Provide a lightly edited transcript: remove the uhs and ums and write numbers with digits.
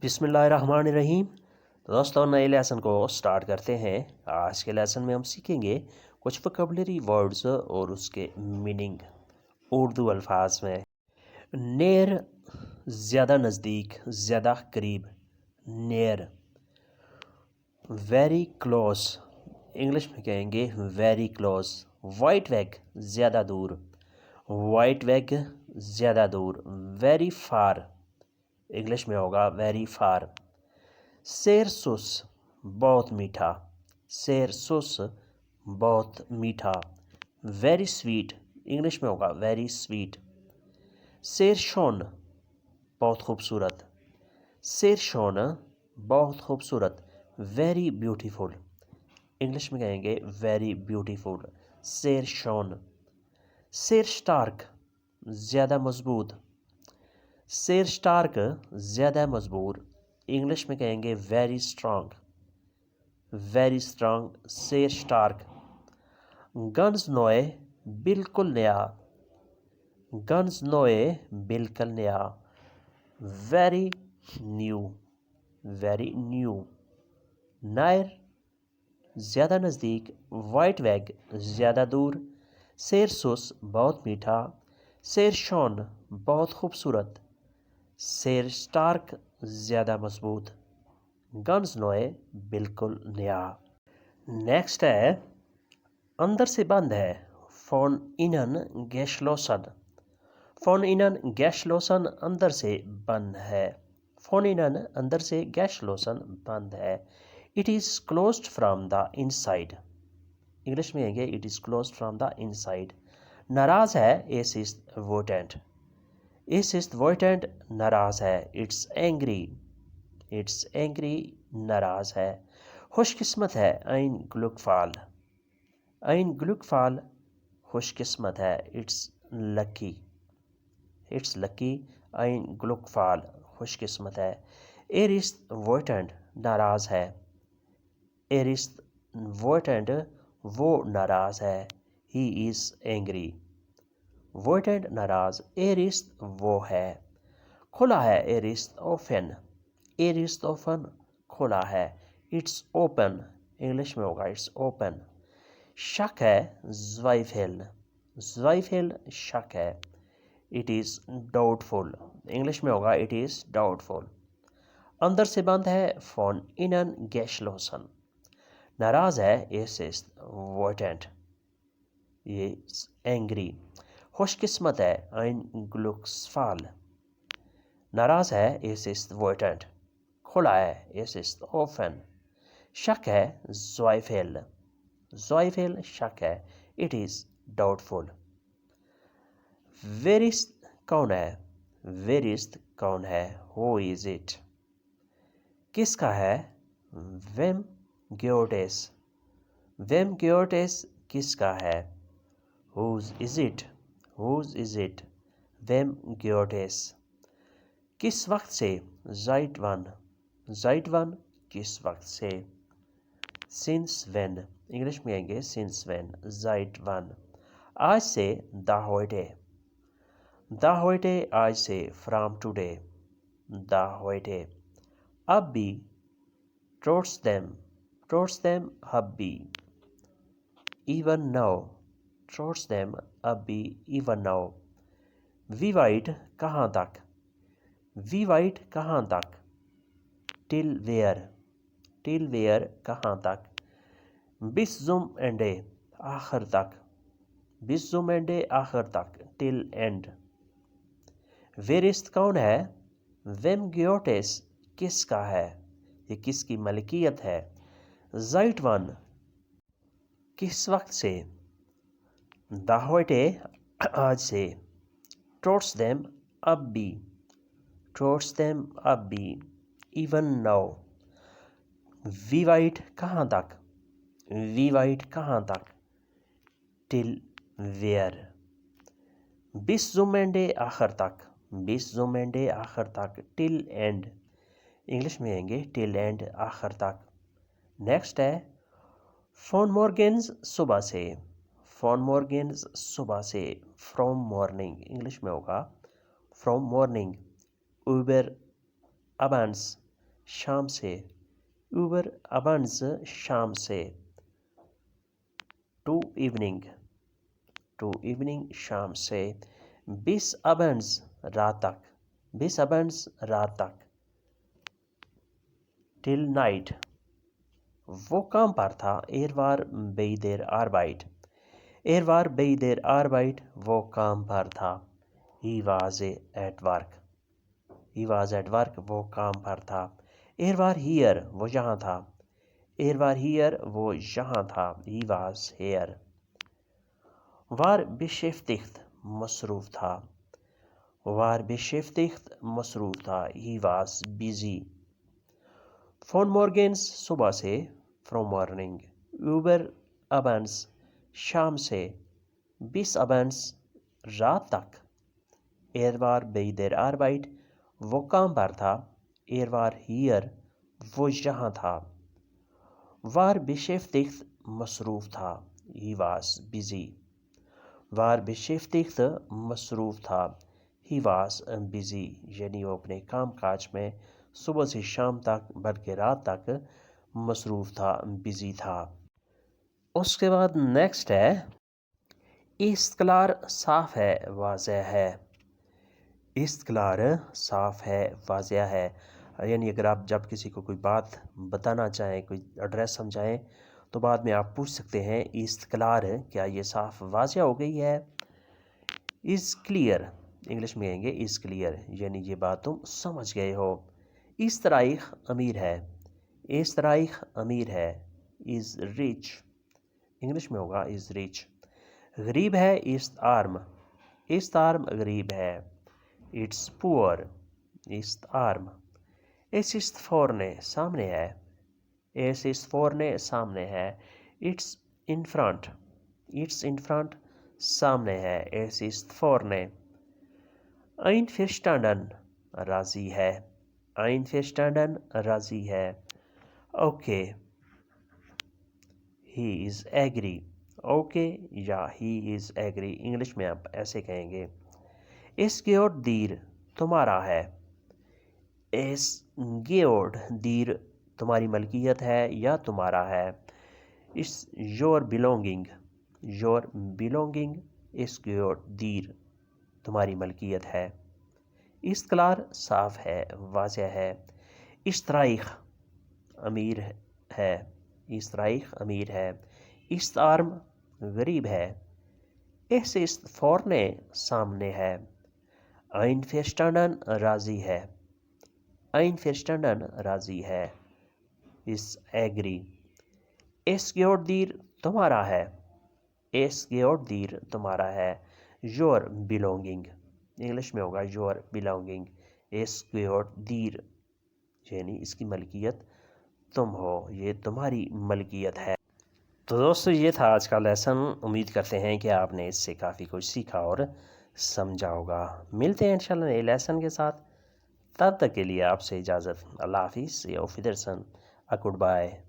بسم اللہ الرحمن الرحیم۔ دوستوں، نئے لیسن کو سٹارٹ کرتے ہیں۔ آج کے لیسن میں ہم سیکھیں گے کچھ وکیبلری ورڈز اور اس کے میننگ اردو الفاظ میں۔ نیر زیادہ نزدیک، زیادہ قریب، نیر۔ ویری کلوز، انگلش میں کہیں گے ویری کلوز۔ وائٹ ویگ زیادہ دور، وائٹ ویگ زیادہ دور۔ ویری فار، انگلش میں ہوگا ویری فار۔ سیر سس بہت میٹھا، سیر سس بہت میٹھا۔ ویری سویٹ، انگلش میں ہوگا ویری سویٹ۔ سیر شون بہت خوبصورت، سیر شون بہت خوبصورت۔ ویری بیوٹیفل، انگلش میں کہیں گے ویری بیوٹیفل۔ سیر شون۔ سیر سٹارک زیادہ مضبوط، سیر سٹارک زیادہ مضبوط، انگلش میں کہیں گے ویری اسٹرانگ، ویری اسٹرانگ۔ سیر سٹارک۔ گنز نوئے بالکل نیا، گنز نوئے بالکل نیا۔ Very new, very new. Nair زیادہ نزدیک، وائٹ ویگ زیادہ دور۔ سیر سس بہت میٹھا، سیر شون بہت خوبصورت۔ سیر سٹارک زیادہ مضبوط، گنز نوئے بالکل نیا۔ نیکسٹ ہے اندر سے بند ہے۔ فون انن گیشلوسن، فون انن گیشلوسن اندر سے بند ہے۔ فون انن اندر سے گیشلوسن بند ہے۔ It is closed from the inside, English میں کہیں گے it is closed from the inside. ناراض ہے، ایس از ووٹنٹ، اس ist ووٹنٹ ناراض ہے۔ اٹس اینگری، اٹس اینگری ناراض ہے۔ خوش قسمت ہے، ein Glücksfall، ein Glücksfall خوش قسمت ہے۔ It's lucky, it's lucky, ein Glücksfall خوش قسمت ہے۔ ist ووٹنٹ ناراض ہے، ist ووٹنٹ وہ ناراض ہے۔ he is angry، ووٹنٹ ناراض۔ ist وہ ہے۔ کھلا ہے، ist open، ist open کھلا ہے۔ it's open، انگلش میں ہوگا it's open۔ شک ہے، zweifel، zweifel شک ہے۔ it is doubtful، انگلش میں ہوگا it is doubtful۔ اندر سے بند ہے، von innen geschlossen۔ ناراض ہے، es ist wütend، یہ angry۔ خوش قسمت ہے، ein Glücksfall۔ ناراض ہے، es ist wütend۔ کھلا ہے، es ist open۔ شک ہے، zweifel، zweifel شک ہے۔ it is doubtful۔ wer ist کون ہے، wer ist کون ہے۔ who is it کس کا ہے۔ wem gehört es، wem gehört es کس کا ہے۔ whose is it، whose is it wem gehört es۔ کس وقت سے، seit wann، seit wann کس وقت سے۔ since when، انگلش میں کہیں گے since when، seit wann۔ آج سے، da heute، da heute آج سے، from today، da heute۔ اب بھی، trotzdem، trotzdem اب بھی۔ even now، trotzdem اب بھی، even now۔ wie weit کہاں تک، wie weit کہاں تک۔ till where، till where کہاں تک۔ bis zum Ende آخر تک، bis zum Ende آخر تک، till end۔ wer ist کون ہے، wem gehört es کس کا ہے، یہ کس کی ملکیت ہے۔ seit wann کس وقت سے۔ da heute آج سے۔ trotzdem اب بھی، trotzdem اب بھی۔ even now۔ wie weit کہاں تک، wie weit کہاں تک۔ till where۔ bis zum Ende آخر تک، bis zum Ende آخر تک، till end، انگلش میں کہیں گے till end آخر تک۔ نیکسٹ ہے von morgens صبح سے، von morgens صبح سے۔ from morning، انگلش میں ہوگا from morning۔ über abends شام سے. über abends شام سے. to evening شام سے. bis abends رات تک. bis abends رات تک. till night وہ کام پر تھا. war bei der Arbeit war bei der Arbeit وہ کام پر تھا. he was at work وہ کام پر تھا. war here وہ یہاں تھا. war here وہ یہاں تھا. he was here. war beschäftigt مصروف تھا. war beschäftigt مصروف تھا. he was busy. von morgens صبح سے. from morning. über abends شام سے. bis abends رات تک. war bei der Arbeit وہ کام پر تھا. war here وہ یہاں تھا. war beschäftigt مصروف تھا. he was busy. war beschäftigt مصروف تھا. he was busy یعنی وہ اپنے کام کاج میں صبح سے شام تک بلکہ رات تک مصروف تھا، بزی تھا. اس کے بعد نیکسٹ ہے استقلار صاف ہے واضح ہے. استقلار صاف ہے واضح ہے یعنی اگر آپ جب کسی کو کوئی بات بتانا چاہیں، کوئی ایڈریس سمجھائیں تو بعد میں آپ پوچھ سکتے ہیں استقلار کیا یہ صاف واضح ہو گئی ہے. از کلیئر انگلش میں کہیں گے از کلیئر یعنی یہ بات تم سمجھ گئے ہو. اس تاریخ امیر ہے. اس تاریخ امیر ہے. از ریچ انگلش میں ہوگا از ریچ. غریب ہے. است آرم است آرم غریب ہے. اٹس پور است آرم. اس است فورنے سامنے ہے. اس است فورنے سامنے ہے. It's in front it's in front سامنے ہے. اس است فورنے. einverstanden راضی ہے. einverstanden راضی ہے. Okay he is agree. Okay یا he is agree انگلش میں آپ ایسے کہیں گے. اس gehört dir تمہارا ہے. اس gehört dir تمہاری ملکیت ہے یا تمہارا ہے. اس your belonging your belonging us gehört dir تمہاری ملکیت ہے. استقلار صاف ہے واضح ہے. استرائخ امیر ہے. استرائخ امیر ہے. است آرم غریب ہے. اس است فورنے سامنے ہے. einverstanden راضی ہے. einverstanden راضی ہے. اس ایگری. اس gehört dir تمہارا ہے. اس gehört dir تمہارا ہے. your belonging انگلش میں ہوگا your belonging. Us gehört dir یعنی اس کی ملکیت تم ہو، یہ تمہاری ملکیت ہے. تو دوستو یہ تھا آج کا لیسن. امید کرتے ہیں کہ آپ نے اس سے کافی کچھ سیکھا اور سمجھا ہوگا. ملتے ہیں انشاءاللہ نئے لیسن کے ساتھ. تب تک کے لیے آپ سے اجازت. اللہ حافظ. auf Wiedersehen. Good bye.